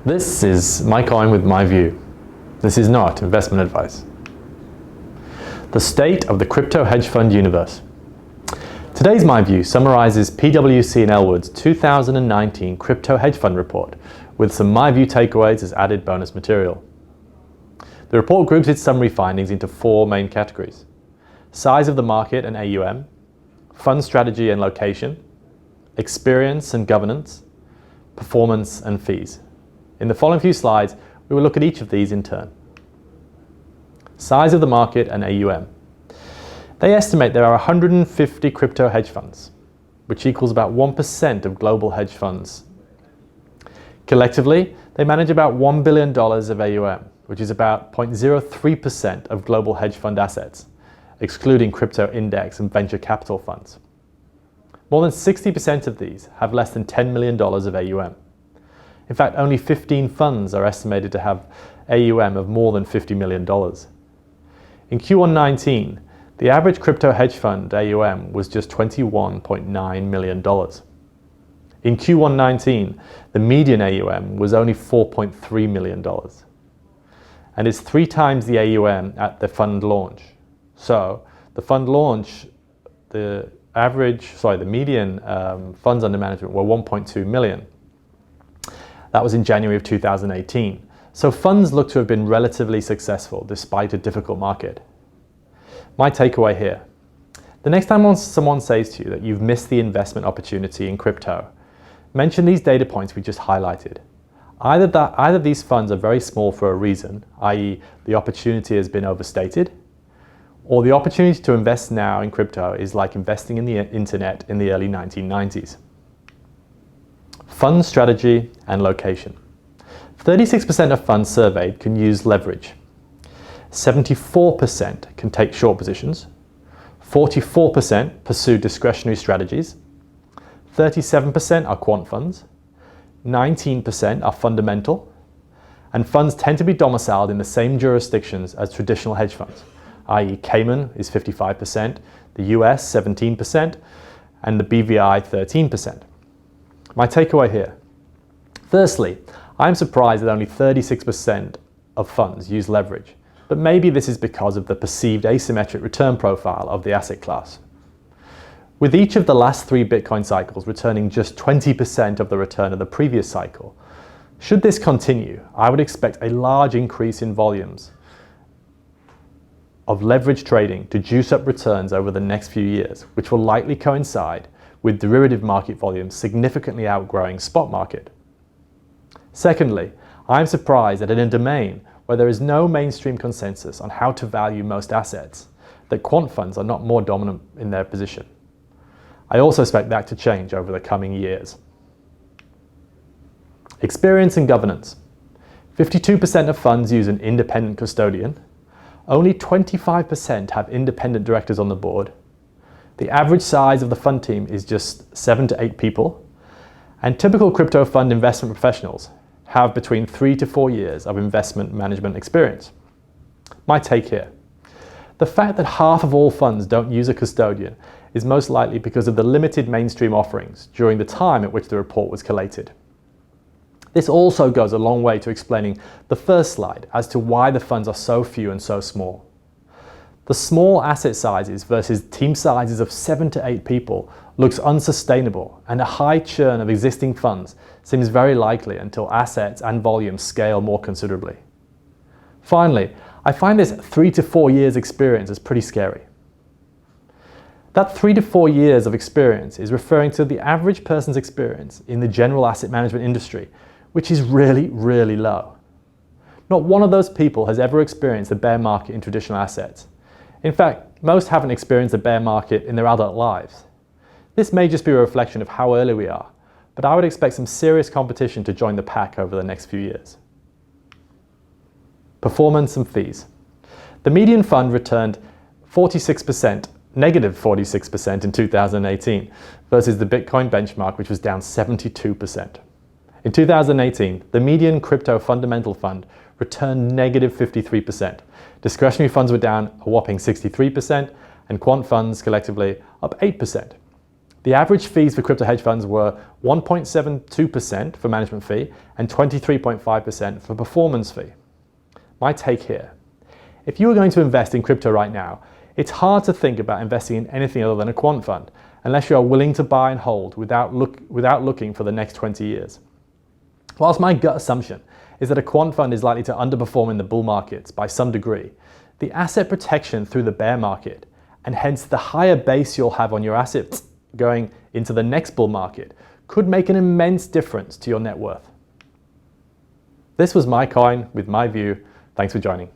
This is MaiCoin with MaiView. This is not investment advice. The state of the crypto hedge fund universe. Today's MaiView summarizes PwC and Elwood's 2019 crypto hedge fund report with some MaiView takeaways as added bonus material. The report groups its summary findings into four main categories: size of the market and AUM, fund strategy and location, experience and governance, performance and fees. In the following few slides, we will look at each of these in turn. Size of the market and AUM. They estimate there are 150 crypto hedge funds, which equals about 1% of global hedge funds. Collectively, they manage about $1 billion of AUM, which is about 0.03% of global hedge fund assets, excluding crypto index and venture capital funds. More than 60% of these have less than $10 million of AUM. In fact, only 15 funds are estimated to have AUM of more than $50 million. In Q1 19, the average crypto hedge fund AUM was just $21.9 million. In Q1 19, the median AUM was only $4.3 million. And it's 3 times the AUM at the fund launch. So the fund launch, the median funds under management were 1.2 million. That was in January of 2018. So funds look to have been relatively successful despite a difficult market. My takeaway here: the next time someone says to you that you've missed the investment opportunity in crypto, mention these data points we just highlighted. Either these funds are very small for a reason, i.e. the opportunity has been overstated, or the opportunity to invest now in crypto is like investing in the internet in the early 1990s. Fund strategy and location. 36% of funds surveyed can use leverage. 74% can take short positions. 44% pursue discretionary strategies. 37% are quant funds. 19% are fundamental. And funds tend to be domiciled in the same jurisdictions as traditional hedge funds, i.e. Cayman is 55%, the US 17%, and the BVI 13%. My takeaway here: firstly, I'm surprised that only 36% of funds use leverage, but maybe this is because of the perceived asymmetric return profile of the asset class. With each of the last 3 Bitcoin cycles returning just 20% of the return of the previous cycle, should this continue, I would expect a large increase in volumes of leverage trading to juice up returns over the next few years, which will likely coincide with derivative market volumes significantly outgrowing spot market. Secondly, I'm surprised that in a domain where there is no mainstream consensus on how to value most assets, that quant funds are not more dominant in their position. I also expect that to change over the coming years. Experience and governance. 52% of funds use an independent custodian. Only 25% have independent directors on the board. The average size of the fund team is just 7 to 8 people, and typical crypto fund investment professionals have between 3 to 4 years of investment management experience. My take here: the fact that half of all funds don't use a custodian is most likely because of the limited mainstream offerings during the time at which the report was collated. This also goes a long way to explaining the first slide as to why the funds are so few and so small. The small asset sizes versus team sizes of 7 to 8 people looks unsustainable, and a high churn of existing funds seems very likely until assets and volumes scale more considerably. Finally, I find this 3 to 4 years experience is pretty scary. That 3 to 4 years of experience is referring to the average person's experience in the general asset management industry, which is really, really low. Not one of those people has ever experienced a bear market in traditional assets. In fact, most haven't experienced a bear market in their adult lives. This may just be a reflection of how early we are, but I would expect some serious competition to join the pack over the next few years. Performance and fees. The median fund returned negative 46% in 2018 versus the Bitcoin benchmark, which was down 72%. In 2018, the median crypto fundamental fund returned negative 53%. Discretionary funds were down a whopping 63%, and quant funds collectively up 8%. The average fees for crypto hedge funds were 1.72% for management fee and 23.5% for performance fee. My take here: if you are going to invest in crypto right now, it's hard to think about investing in anything other than a quant fund unless you are willing to buy and hold without looking for the next 20 years. Whilst my gut assumption is that a quant fund is likely to underperform in the bull markets by some degree, the asset protection through the bear market, and hence the higher base you'll have on your assets going into the next bull market, could make an immense difference to your net worth. This was MaiCoin with MaiView. Thanks for joining.